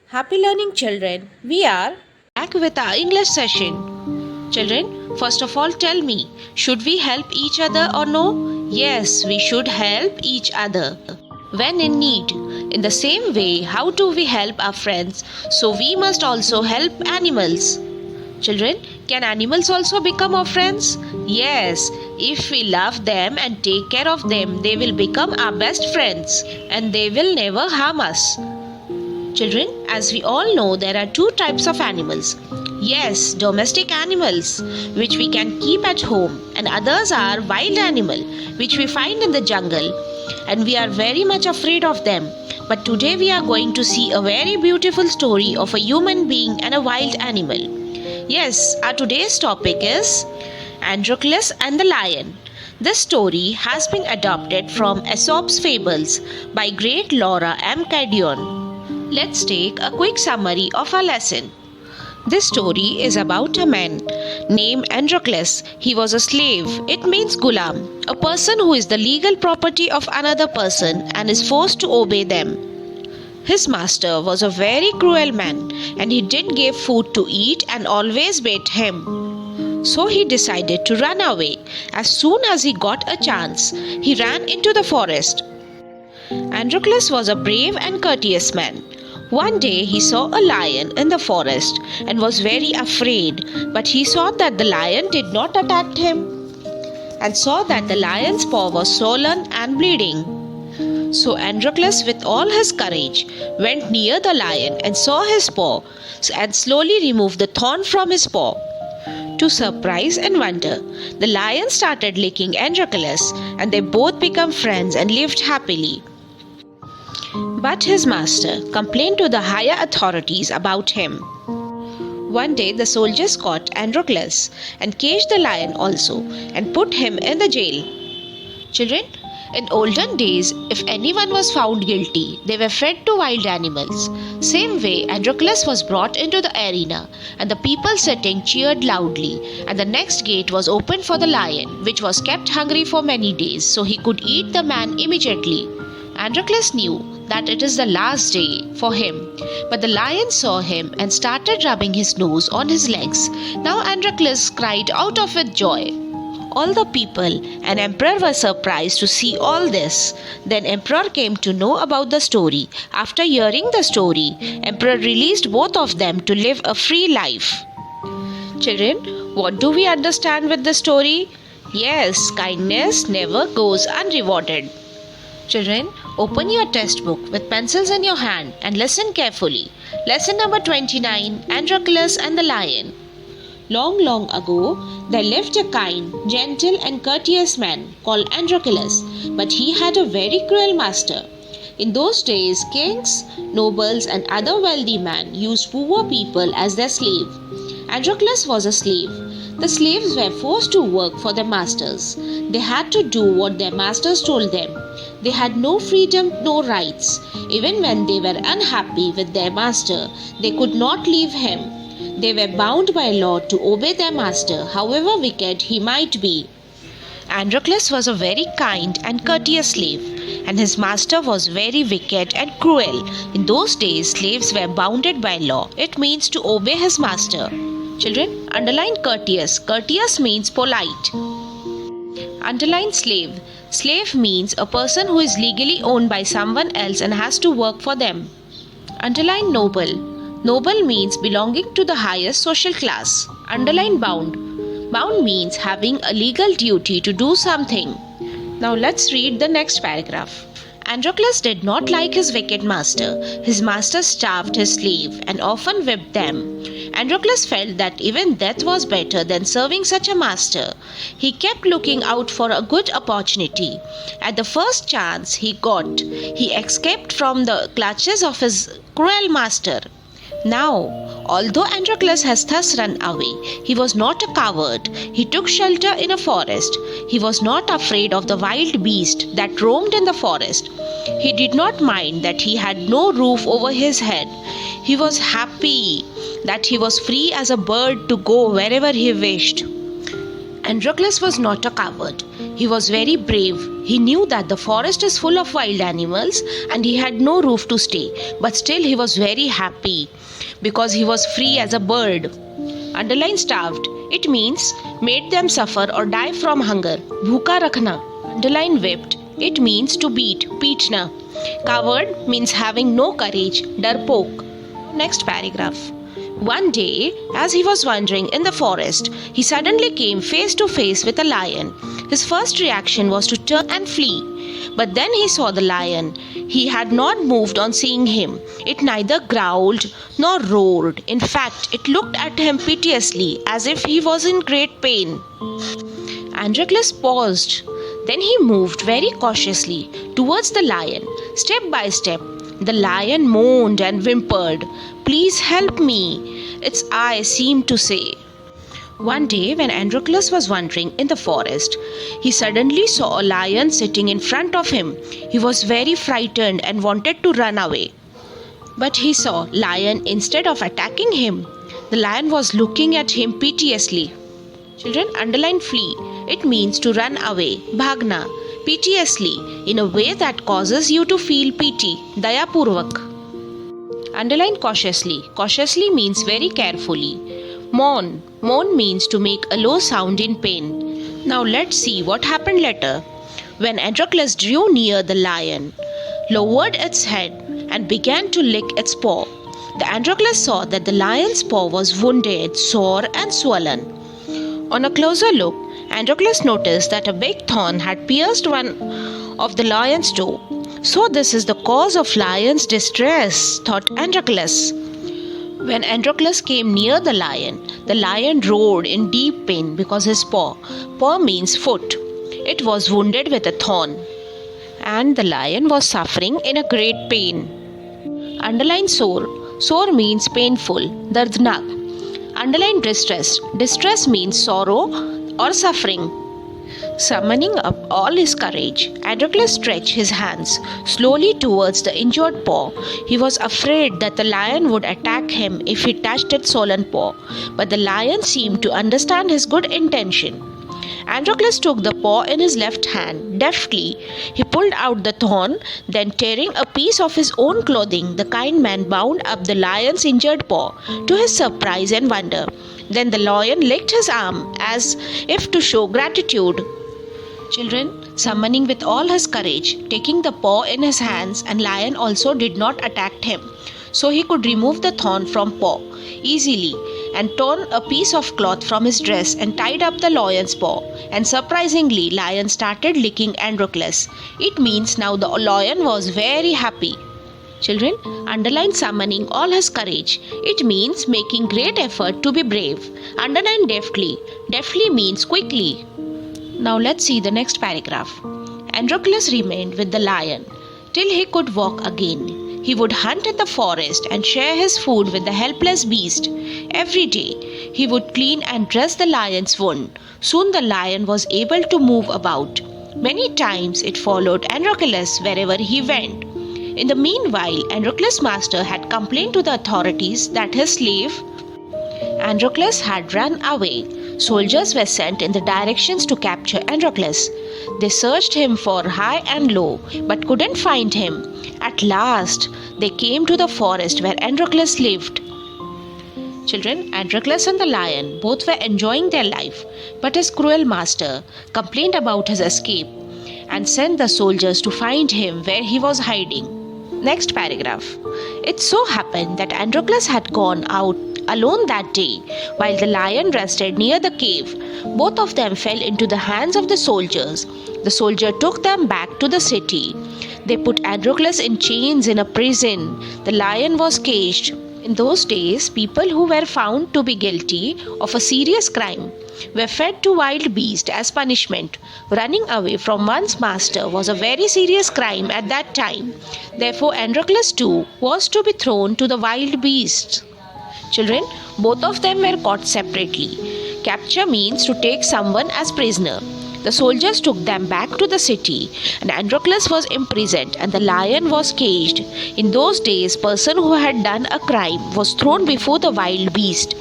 Happy learning, children. We are back with our English session. Children, first of all, tell me, should we help each other or no? Yes, we should help each other when in need. In the same way, how do we help our friends? So we must also help animals. Children, can animals also become our friends? Yes, if we love them and take care of them, they will become our best friends and they will never harm us. Children, as we all know, there are two types of animals. Yes, domestic animals, which we can keep at home, and others are wild animal, which we find in the jungle, and we are very much afraid of them. But today we are going to see a very beautiful story of a human being and a wild animal. Yes, our today's topic is Androcles and the Lion. This story has been adapted from Aesop's Fables by great Laura M. Cadion. Let's take a quick summary of our lesson. This story is about a man named Androcles. He was a slave. It means gulam, a person who is the legal property of another person and is forced to obey them. His master was a very cruel man and he didn't give food to eat and always beat him. So he decided to run away. As soon as he got a chance, he ran into the forest. Androcles was a brave and courteous man. One day he saw a lion in the forest and was very afraid, but he saw that the lion did not attack him and saw that the lion's paw was swollen and bleeding. So Androcles, with all his courage, went near the lion and saw his paw and slowly removed the thorn from his paw. To surprise and wonder, the lion started licking Androcles and they both became friends and lived happily. But his master complained to the higher authorities about him. One day the soldiers caught Androcles and caged the lion also and put him in the jail. Children, in olden days, if anyone was found guilty, they were fed to wild animals. Same way, Androcles was brought into the arena and the people sitting cheered loudly, and the next gate was opened for the lion, which was kept hungry for many days so he could eat the man immediately. Androcles knew that it is the last day for him. But the lion saw him and started rubbing his nose on his legs. Now Androcles cried out of with joy. All the people and emperor were surprised to see all this. Then emperor came to know about the story. After hearing the story, emperor released both of them to live a free life. Children, what do we understand with the story? Yes, kindness never goes unrewarded. Children, open your textbook with pencils in your hand and listen carefully. Lesson number 29, Androcles and the Lion. Long, long ago, there lived a kind, gentle and courteous man called Androcles, but he had a very cruel master. In those days, kings, nobles and other wealthy men used poor people as their slave. Androcles was a slave. The slaves were forced to work for their masters. They had to do what their masters told them. They had no freedom, no rights. Even when they were unhappy with their master, they could not leave him. They were bound by law to obey their master, however wicked he might be. Androcles was a very kind and courteous slave, and his master was very wicked and cruel. In those days, slaves were bounded by law. It means to obey his master. Children, underline courteous. Courteous means polite. Underline slave. Slave means a person who is legally owned by someone else and has to work for them. Underline noble. Noble means belonging to the highest social class. Underline bound. Bound means having a legal duty to do something. Now let's read the next paragraph. Androcles did not like his wicked master. His master starved his slave and often whipped them. Androcles felt that even death was better than serving such a master. He kept looking out for a good opportunity. At the first chance he got, he escaped from the clutches of his cruel master. Now, although Androcles has thus run away, he was not a coward. He took shelter in a forest. He was not afraid of the wild beast that roamed in the forest. He did not mind that he had no roof over his head. He was happy that he was free as a bird to go wherever he wished. Androcles was not a coward. He was very brave. He knew that the forest is full of wild animals and he had no roof to stay. But still he was very happy because he was free as a bird. Underline starved. It means made them suffer or die from hunger. Bhuka rakhna. Underline whipped. It means to beat. Peetna. Coward means having no courage. Darpok. Next paragraph. One day, as he was wandering in the forest, he suddenly came face to face with a lion. His first reaction was to turn and flee. But then he saw the lion. He had not moved on seeing him. It neither growled nor roared. In fact, it looked at him piteously, as if he was in great pain. Androcles paused. Then he moved very cautiously towards the lion. Step by step, the lion moaned and whimpered. "Please help me," its eyes seemed to say. One day, when Androcles was wandering in the forest, he suddenly saw a lion sitting in front of him. He was very frightened and wanted to run away. But he saw lion instead of attacking him. The lion was looking at him piteously. Children, underline flee. It means to run away. Bhagna. Piteously, in a way that causes you to feel pity. Dayapurvak. Underline cautiously. Cautiously means very carefully. Moan. Moan means to make a low sound in pain. Now let's see what happened later. When Androcles drew near the lion, lowered its head, and began to lick its paw, the Androcles saw that the lion's paw was wounded, sore, and swollen. On a closer look, Androcles noticed that a big thorn had pierced one of the lion's toe. "So this is the cause of lion's distress," thought Androcles. When Androcles came near the lion roared in deep pain because his paw means foot, it was wounded with a thorn, and the lion was suffering in a great pain. Underline sore. Sore means painful. Dardnak. Underline distress. Distress means sorrow or suffering. Summoning up all his courage, Androcles stretched his hands slowly towards the injured paw. He was afraid that the lion would attack him if he touched its swollen paw, but the lion seemed to understand his good intention. Androcles took the paw in his left hand. Deftly, he pulled out the thorn, then tearing a piece of his own clothing, the kind man bound up the lion's injured paw, to his surprise and wonder. Then the lion licked his arm as if to show gratitude. Children, summoning with all his courage, taking the paw in his hands, and lion also did not attack him. So he could remove the thorn from paw easily and torn a piece of cloth from his dress and tied up the lion's paw. And surprisingly, lion started licking Androcles. It means now the lion was very happy. Children, underline summoning all his courage. It means making great effort to be brave. Underline deftly. Deftly means quickly. Now let's see the next paragraph. Androcles remained with the lion till he could walk again. He would hunt in the forest and share his food with the helpless beast. Every day, he would clean and dress the lion's wound. Soon the lion was able to move about. Many times it followed Androcles wherever he went. In the meanwhile, Androcles' master had complained to the authorities that his slave Androcles had run away. Soldiers were sent in the directions to capture Androcles. They searched him for high and low, but couldn't find him. At last, they came to the forest where Androcles lived. Children, Androcles and the lion both were enjoying their life, but his cruel master complained about his escape and sent the soldiers to find him where he was hiding. Next paragraph. It so happened that Androcles had gone out alone that day. While the lion rested near the cave, both of them fell into the hands of the soldiers. The soldier took them back to the city. They put Androcles in chains in a prison. The lion was caged. In those days, people who were found to be guilty of a serious crime were fed to wild beasts as punishment. Running away from one's master was a very serious crime at that time. Therefore, Androcles too was to be thrown to the wild beasts. Children, both of them were caught separately. Capture means to take someone as prisoner. The soldiers took them back to the city, and Androcles was imprisoned and the lion was caged. In those days, person who had done a crime was thrown before the wild beast.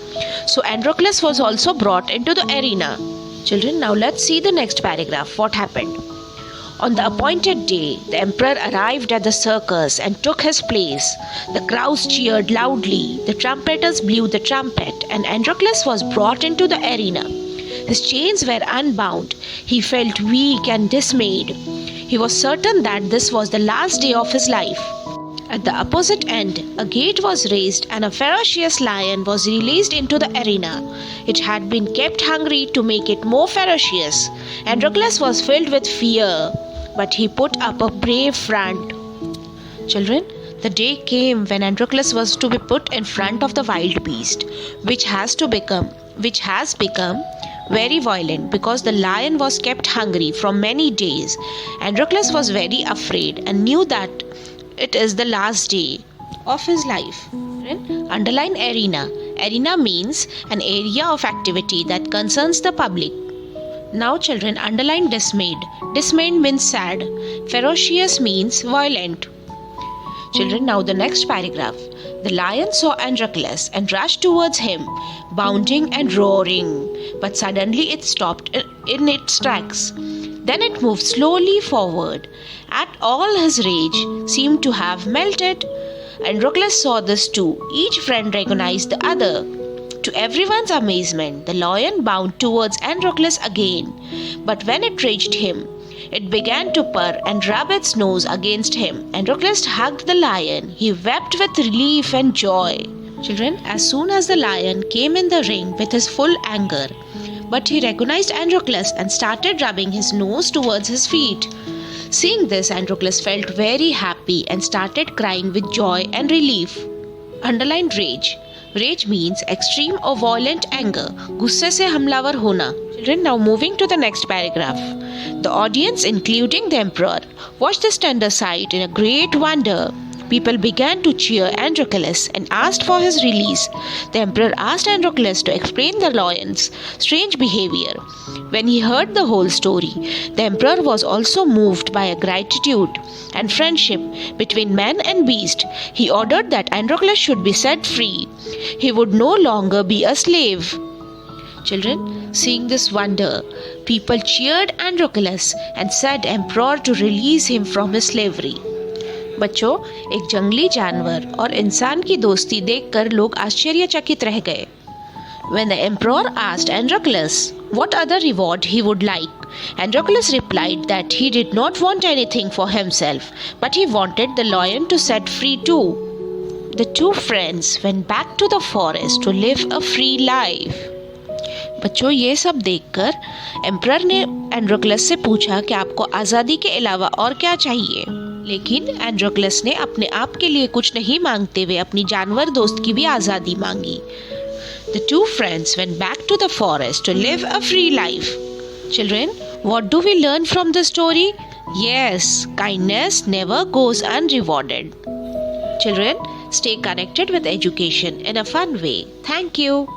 So Androcles was also brought into the arena. Children, now let's see the next paragraph. What happened? On the appointed day, the emperor arrived at the circus and took his place. The crowds cheered loudly, the trumpeters blew the trumpet, and Androcles was brought into the arena. His chains were unbound. He felt weak and dismayed. He was certain that this was the last day of his life. At the opposite end, a gate was raised and a ferocious lion was released into the arena. It had been kept hungry to make it more ferocious. Androcles was filled with fear, but he put up a brave front. Children, the day came when Androcles was to be put in front of the wild beast, which has become very violent because the lion was kept hungry from many days. Androcles was very afraid and knew that it is the last day of his life. Underline arena. Arena means an area of activity that concerns the public. Now children, underline dismayed. Dismayed means sad. Ferocious means violent. Children, now the next paragraph. The lion saw Androcles and rushed towards him, bounding and roaring. But suddenly it stopped in its tracks. Then it moved slowly forward. At all his rage seemed to have melted. Androcles saw this too. Each friend recognized the other. To everyone's amazement, the lion bounded towards Androcles again. But when it reached him, it began to purr and rub its nose against him. Androcles hugged the lion. He wept with relief and joy. Children, as soon as the lion came in the ring with his full anger, but he recognized Androcles and started rubbing his nose towards his feet. Seeing this, Androcles felt very happy and started crying with joy and relief. Underline rage. Rage means extreme or violent anger. गुस्से से हमलावर होना. Children, now moving to the next paragraph. The audience, including the emperor, watched this tender sight in a great wonder. People began to cheer Androcles and asked for his release. The emperor asked Androcles to explain the lion's strange behavior. When he heard the whole story, the emperor was also moved by a gratitude and friendship between man and beast. He ordered that Androcles should be set free. He would no longer be a slave. Children, seeing this wonder, people cheered Androcles and said emperor to release him from his slavery. बच्चों, एक जंगली जानवर और इंसान की दोस्ती देखकर लोग आश्चर्यचकित रह गए. When the emperor asked Androcles what other reward he would like, Androcles replied that he did not want anything for himself, but he wanted the lion to set free too. The two friends went back to the forest to live a free life. बच्चों, ये सब देखकर emperor ने एंड्रोक्लस से पूछा कि आपको आज़ादी के अलावा और क्या चाहिए. लेकिन एंड्रोक्लस ने अपने आप के लिए कुछ नहीं मांगते हुए अपनी जानवर दोस्त की भी आज़ादी मांगी. The two friends went back to the forest to live a free life. Children, what do we learn from the story? Yes, kindness never goes unrewarded. Children, stay connected with education in a fun way. Thank you.